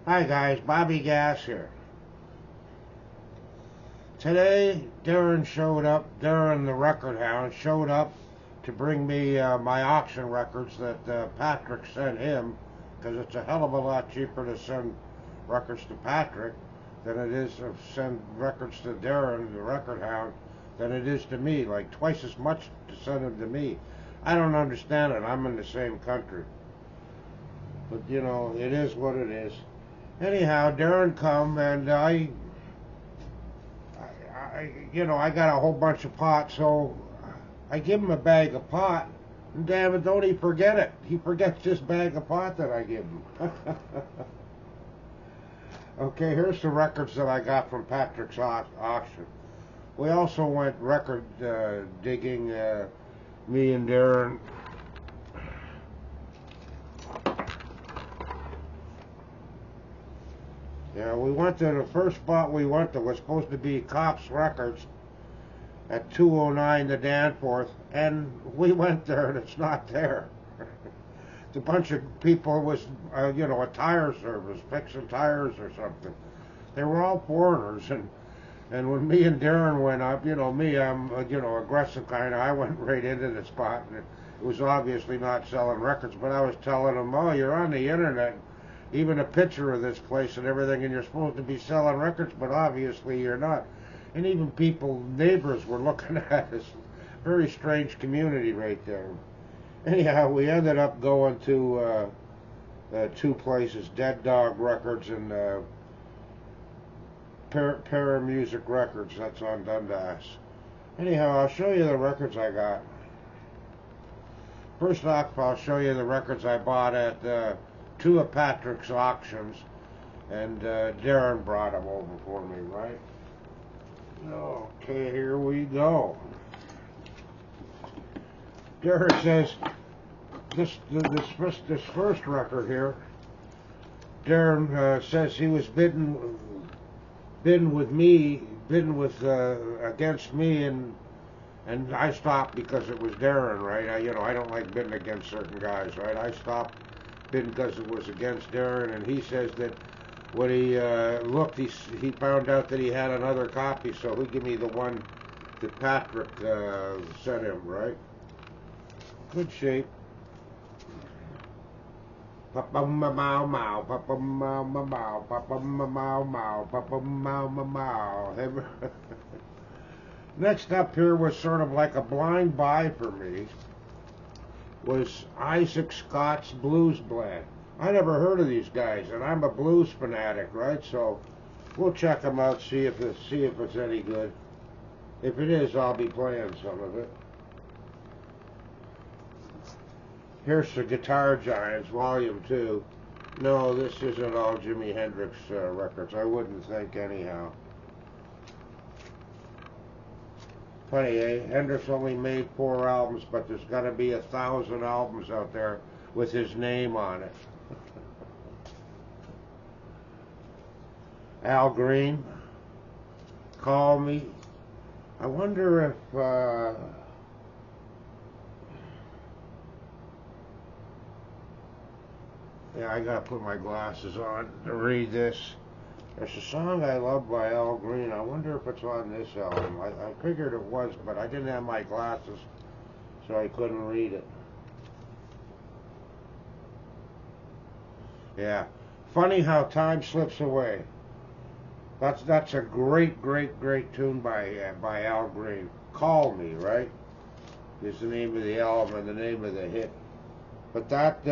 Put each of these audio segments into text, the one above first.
Hi guys, Bobby Gas here. Today, Darren the record hound showed up to bring me my auction records that Patrick sent him, because it's a hell of a lot cheaper to send records to Patrick than it is to send records to Darren the record hound than it is to me, like twice as much to send them to me. I don't understand it. I'm in the same country. But you know, it is what it is. Anyhow, Darren come and I got a whole bunch of pot, so I give him a bag of pot, and damn it, don't he forget it. He forgets this bag of pot that I give him. Okay, here's the records that I got from Patrick's auction. We also went record digging, me and Darren. Yeah, we went to the first spot we went to was supposed to be Cops Records at 209 the Danforth, and we went there and it's not there. It's a bunch of people. It was, a tire service, fixing tires or something. They were all foreigners, and when me and Darren went up, I'm, aggressive kind of, I went right into the spot, and it was obviously not selling records, but I was telling them, oh, you're on the internet, even a picture of this place and everything, and you're supposed to be selling records, but obviously you're not. And even neighbors were looking at us. Very strange community right there. Anyhow, we ended up going to two places, Dead Dog Records and Paramusic Records. That's on Dundas. Anyhow, I'll show you the records I got. First off, I'll show you the records I bought at two of Patrick's auctions, and Darren brought them over for me, right? Okay, here we go. Darren says this first record here. Darren says he was bidding against me, and I stopped because it was Darren, right? I don't like bidding against certain guys, right? I stopped bidding because it was against Darren, and he says that when he looked, he found out that he had another copy, so he gave me the one that Patrick sent him, right? Good shape. Papa mau mau, papa mau mau, papa mau mau, papa mau mau. Next up here was sort of like a blind buy for me, was Isaac Scott's Blues Band. I never heard of these guys, and I'm a blues fanatic, right? So we'll check them out, see if it's any good. If it is, I'll be playing some of it. Here's the Guitar Giants, Volume 2. No, this isn't all Jimi Hendrix records. I wouldn't think anyhow. Funny, eh? Hendrix only made 4 albums, but there's got to be 1,000 albums out there with his name on it. Al Green, Call Me. I wonder if yeah, I gotta put my glasses on to read this. There's a song I love by Al Green. I wonder if it's on this album. I figured it was, but I didn't have my glasses, so I couldn't read it. Yeah. Funny how time slips away. That's a great tune by Al Green. Call Me, right? Is the name of the album and the name of the hit. But that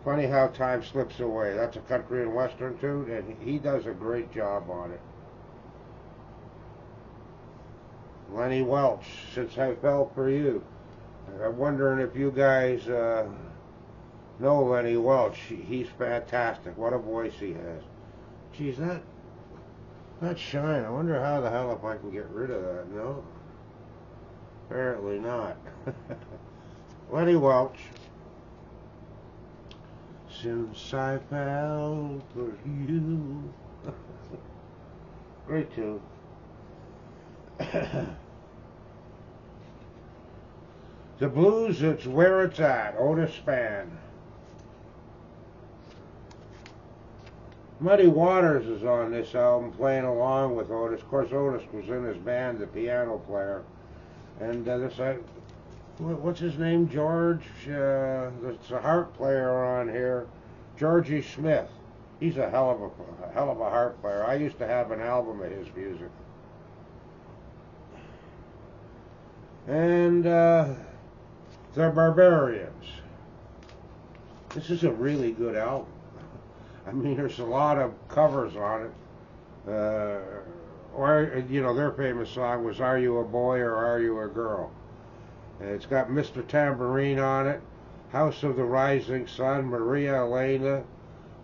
Funny How Time Slips Away. That's a country and western tune, and he does a great job on it. Lenny Welch, Since I Fell for You. I'm wondering if you guys know Lenny Welch. He's fantastic. What a voice he has. Geez, that shine. I wonder how the hell if I can get rid of that. No? Apparently not. Lenny Welch. Since I fell for you. Great tune. The blues, it's where it's at. Otis Spann. Muddy Waters is on this album playing along with Otis. Of course, Otis was in his band, the piano player. And what's his name? George? It's a harp player on here. Georgie Smith. He's a hell of a harp player. I used to have an album of his music. And the Barbarians. This is a really good album. I mean, there's a lot of covers on it. Or, you know, their famous song was "Are You a Boy or Are You a Girl?" And it's got Mr. Tambourine on it, House of the Rising Sun, Maria Elena,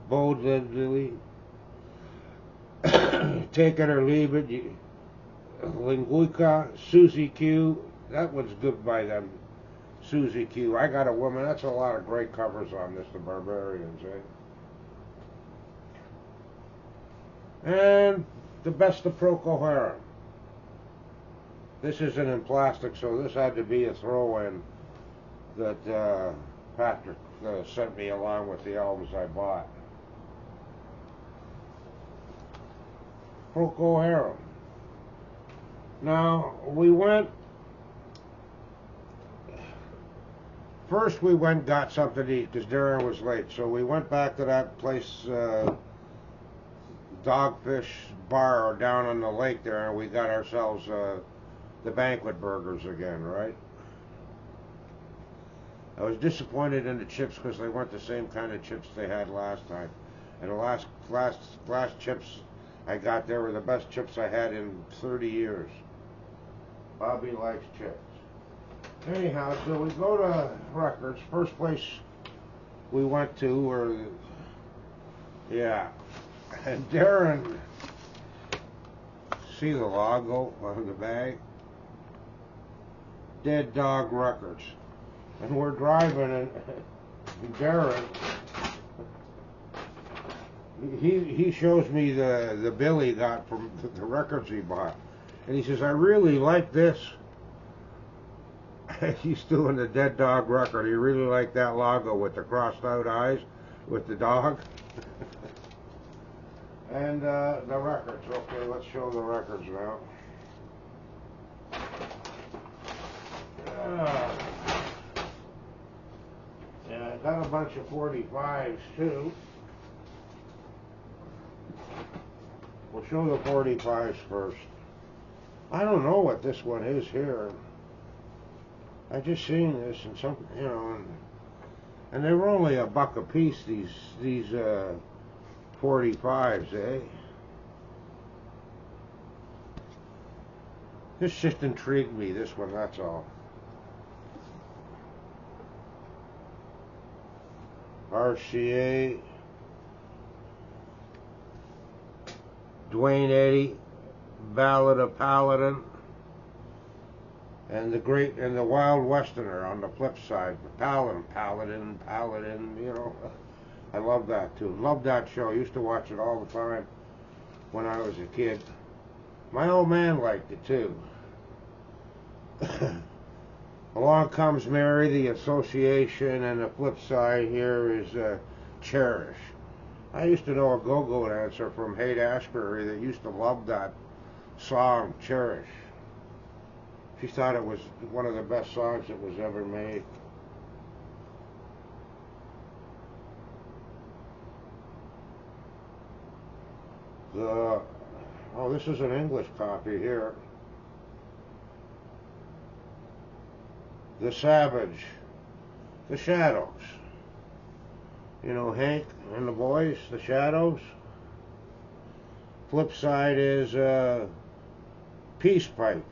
Bo Diddley, Take It or Leave It, Linguica, Susie Q. That one's good by them, Susie Q. I Got a Woman. That's a lot of great covers on this, the Barbarians, eh? And the Best of Procol Harum. This isn't in plastic, so this had to be a throw-in that Patrick sent me along with the albums I bought. Procol Harum. Now, first we went and got something to eat because Darren was late, so we went back to that place, Dogfish Bar down on the lake there, and we got ourselves the banquet burgers again, right? I was disappointed in the chips because they weren't the same kind of chips they had last time. And the last chips I got there were the best chips I had in 30 years. Bobby likes chips. Anyhow, so we go to Records. First place we went to were, and Darren, see the logo on the bag? Dead Dog Records. And we're driving, and Darren, he shows me the bill he got from the records he bought. And he says, I really like this. He's doing the Dead Dog record. He really liked that logo with the crossed out eyes with the dog. And the records. Okay, let's show the records now. Yeah, I got a bunch of 45s too. We'll show the 45s first. I don't know what this one is here. I just seen this and some, you know, and they were only $1 a piece. These 45s, eh? This just intrigued me. This one, that's all. RCA, Dwayne Eddy, Ballad of Paladin, and the Wild Westerner on the flip side. Paladin, you know. I love that too. Love that show. Used to watch it all the time when I was a kid. My old man liked it too. Along Comes Mary, The Association, and the flip side here is Cherish. I used to know a go-go dancer from Haight-Ashbury that used to love that song, Cherish. She thought it was one of the best songs that was ever made. Oh, this is an English copy here. The Savage, The Shadows. You know, Hank and the Boys, The Shadows. Flip side is Peace Pipe.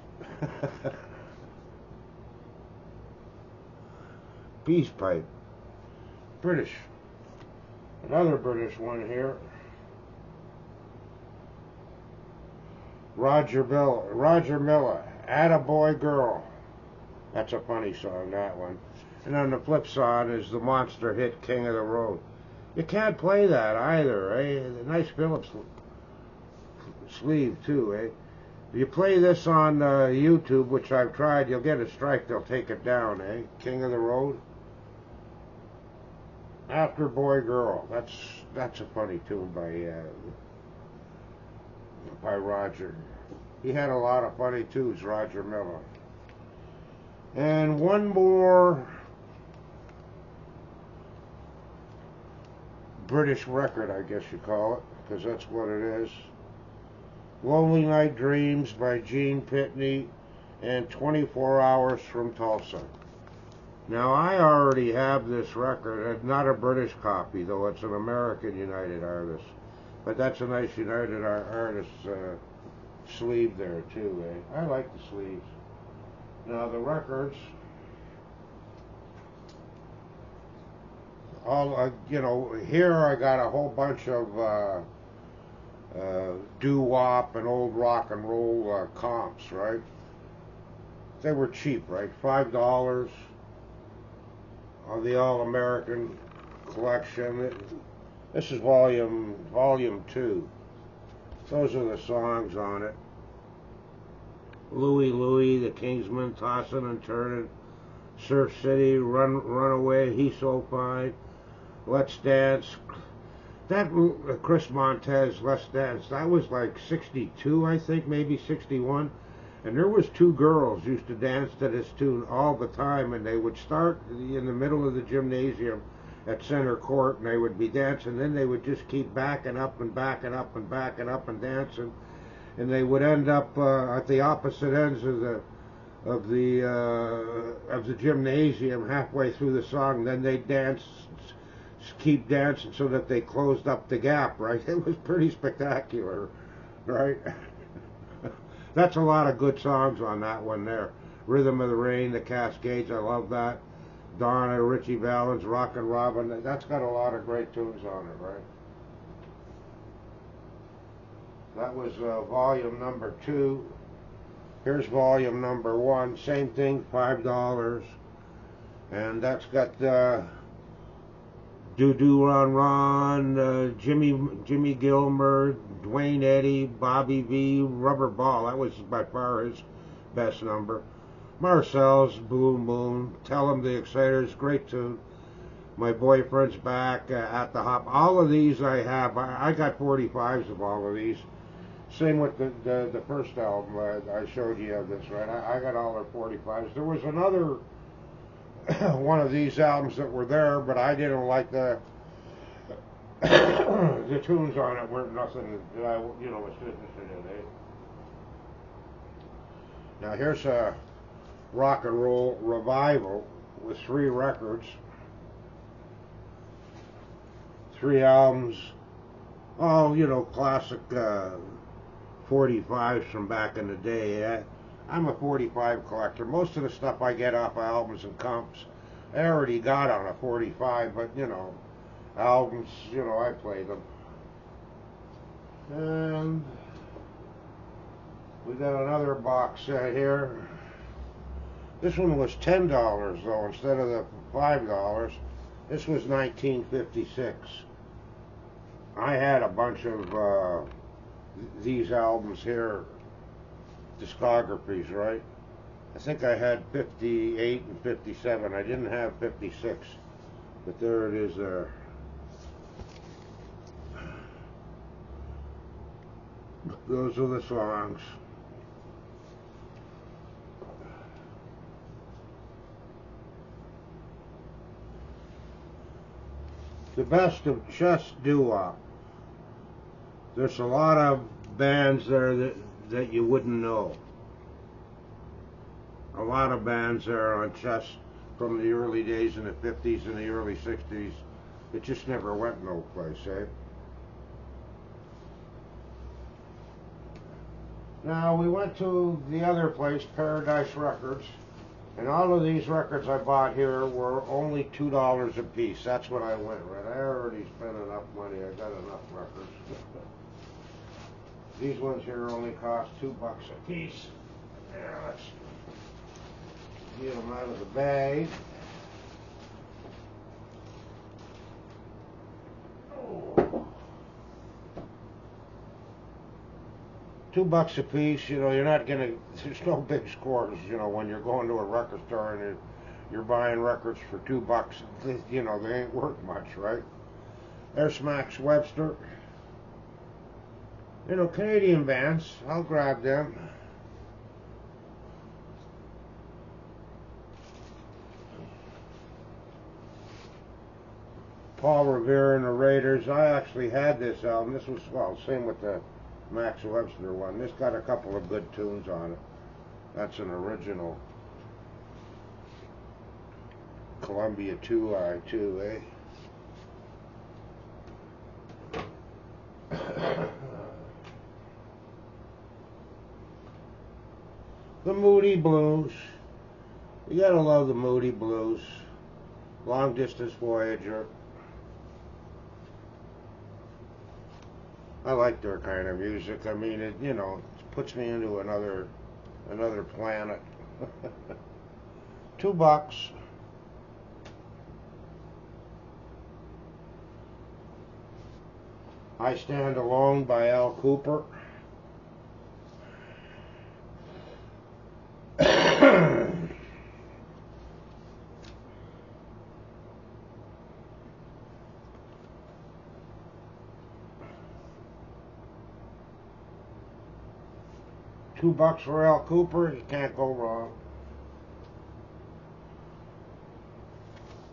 Peace Pipe. British. Another British one here. Roger Miller, Attaboy Girl. That's a funny song, that one. And on the flip side is the monster hit King of the Road. You can't play that either, eh? Nice Phillips sleeve too, eh? If you play this on YouTube, which I've tried, you'll get a strike, they'll take it down, eh? King of the Road. After Boy Girl. That's a funny tune by Roger. He had a lot of funny tunes, Roger Miller. And one more British record, I guess you call it, because that's what it is. Lonely Night Dreams by Gene Pitney and 24 Hours from Tulsa. Now, I already have this record, not a British copy, though it's an American United Artists. But that's a nice United Artists sleeve there, too, eh? I like the sleeves. Now, the records, all, here I got a whole bunch of doo-wop and old rock and roll comps, right? They were cheap, right? $5 on the All-American collection. This is volume 2. Those are the songs on it. Louie Louie, The Kingsmen, Tossin' and Turnin', Surf City, Runaway, He's So Fine, Let's Dance. That Chris Montez, Let's Dance, that was like 62, I think, maybe 61. And there was two girls used to dance to this tune all the time, and they would start in the middle of the gymnasium at center court, and they would be dancing. Then they would just keep backing up and backing up and backing up and dancing, and they would end up at the opposite ends of the gymnasium halfway through the song. Then they'd dance, keep dancing so that they closed up the gap. Right? It was pretty spectacular, right? That's a lot of good songs on that one there. Rhythm of the Rain, The Cascades, I love that. Donna, Richie Valens, Rockin' Robin, that's got a lot of great tunes on it, right? That was volume number 2. Here's volume number 1, same thing, $5. And that's got Doo Doo Ron Ron, Jimmy Gilmer, Dwayne Eddy, Bobby V, Rubber Ball. That was by far his best number. Marcel's Blue Moon, Tell 'Em the Exciters, great tune. My Boyfriend's Back, At the Hop. All of these I have. I got 45s of all of these. Same with the first album I showed you of this, right? I got all their 45s. There was another one of these albums that were there, but I didn't like the tunes on it weren't nothing that I was interested in. Eh? Now here's a rock and roll revival with 3 records, 3 albums, all classic 45s from back in the day. I'm a 45 collector. Most of the stuff I get off of albums and comps, I already got on a 45, but albums, I play them. And we got another box set here. This one was $10 though, instead of the $5. This was 1956. I had a bunch of these albums here, discographies, right? I think I had 58 and 57. I didn't have 56, but there it is there. Those are the songs. The best of just doo-wop. There's a lot of bands there that you wouldn't know. A lot of bands there on just from the early days in the 50s and the early 60s. It just never went no place, eh? Now we went to the other place, Paradise Records, and all of these records I bought here were only $2 a piece. That's what I went, right? I already spent enough money. I got enough records. These ones here only cost $2 a piece. Yeah, let's get them out of the bag. Oh. $2 a piece, you're not gonna, there's no big scores, when you're going to a record store and you're buying records for $2. You know, they ain't worth much, right? There's Max Webster. You know, Canadian bands, I'll grab them. Paul Revere and the Raiders. I actually had this album. This was, well, same with the Max Webster one. This got a couple of good tunes on it. That's an original Columbia 2i too, eh? The Moody Blues. You gotta love the Moody Blues. Long Distance Voyager. I like their kind of music. I mean, it, you know, it puts me into another planet. $2. I Stand Alone by Al Kooper. $2 for Al Kooper, you can't go wrong.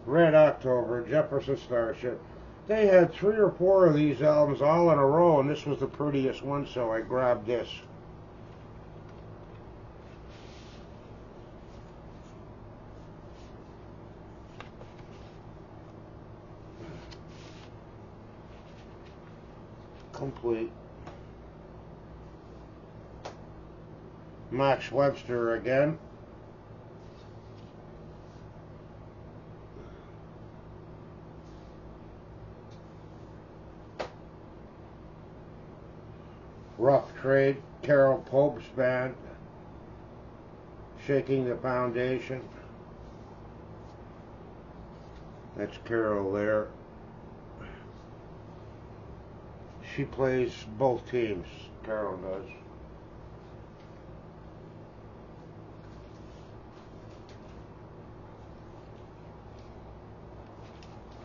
Red October, Jefferson Starship. They had 3 or 4 of these albums all in a row, and this was the prettiest one, so I grabbed this. Complete. Max Webster again. Rough Trade, Carol Pope's band. Shaking the Foundation. That's Carol there. She plays both teams, Carol does.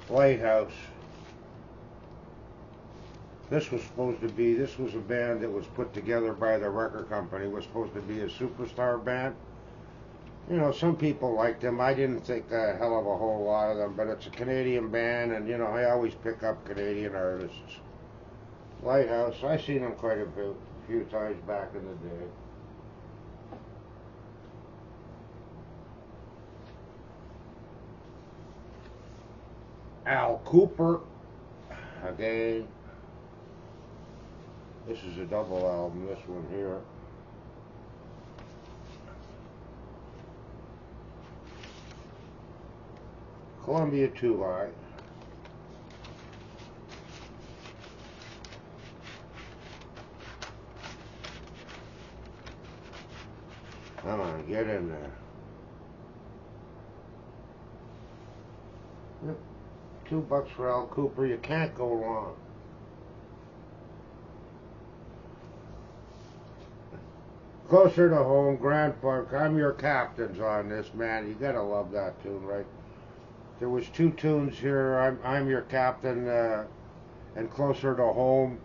Lighthouse. This was a band that was put together by the record company. It was supposed to be a superstar band. You know, some people liked them. I didn't think a hell of a whole lot of them, but it's a Canadian band, and you know, I always pick up Canadian artists. Lighthouse, I've seen them quite a few times back in the day. Al Kooper, again. This is a double album, this one here. Columbia 2i. Come on, get in there. Yep. $2 for Al Kooper, you can't go wrong. Closer to Home, Grand Funk, I'm Your Captain's on this, man. You gotta love that tune, right? There was 2 tunes here, I'm Your Captain, and Closer to Home,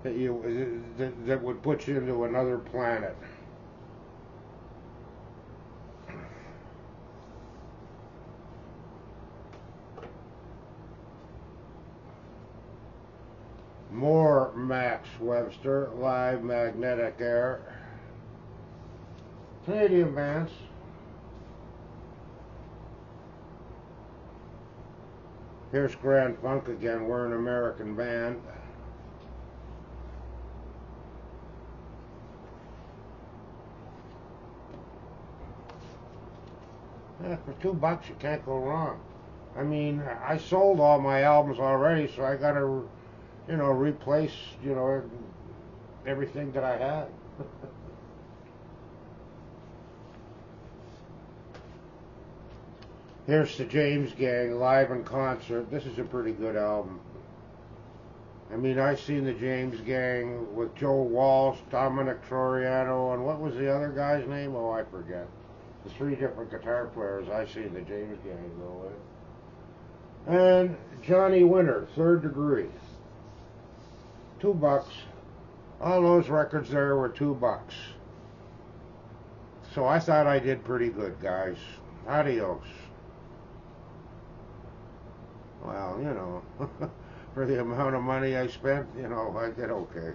that would put you into another planet. More Max Webster, Live Magnetic Air. Canadian bands. Here's Grand Funk again, we're an American band. Yeah, for $2 you can't go wrong. I mean, I sold all my albums already, so I gotta, you know, replace, you know, everything that I had. Here's the James Gang, live in concert. This is a pretty good album. I mean, I've seen the James Gang with Joe Walsh, Dominic Troiano, and what was the other guy's name? Oh, I forget. the 3 different guitar players I seen the James Gang go with. And Johnny Winter, Third Degree. $2. All those records there were $2. So I thought I did pretty good, guys. Adios. Well, you know, for the amount of money I spent, you know, I did okay.